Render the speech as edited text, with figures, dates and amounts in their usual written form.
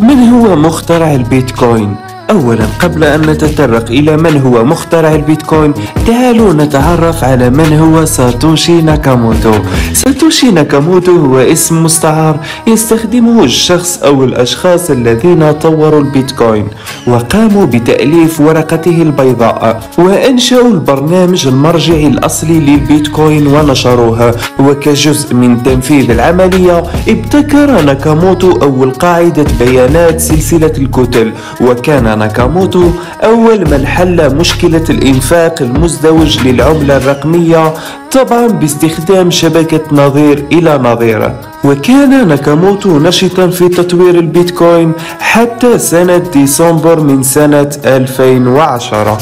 من هو مخترع البيتكوين؟ أولا قبل أن نتطرق إلى من هو مخترع البيتكوين، تعالوا نتعرف على من هو ساتوشي ناكاموتو. ساتوشي ناكاموتو هو اسم مستعار يستخدمه الشخص أو الأشخاص الذين طوروا البيتكوين وقاموا بتأليف ورقته البيضاء، وأنشأوا البرنامج المرجعي الأصلي للبيتكوين ونشروها. وكجزء من تنفيذ العملية ابتكر ناكاموتو أول قاعدة بيانات سلسلة الكتل، وكان ناكاموتو أول من حل مشكلة الإنفاق المزدوج للعملة الرقمية، طبعا باستخدام شبكة نظير إلى نظيره. وكان ناكاموتو نشطا في تطوير البيتكوين حتى سنة ديسمبر من سنة 2010.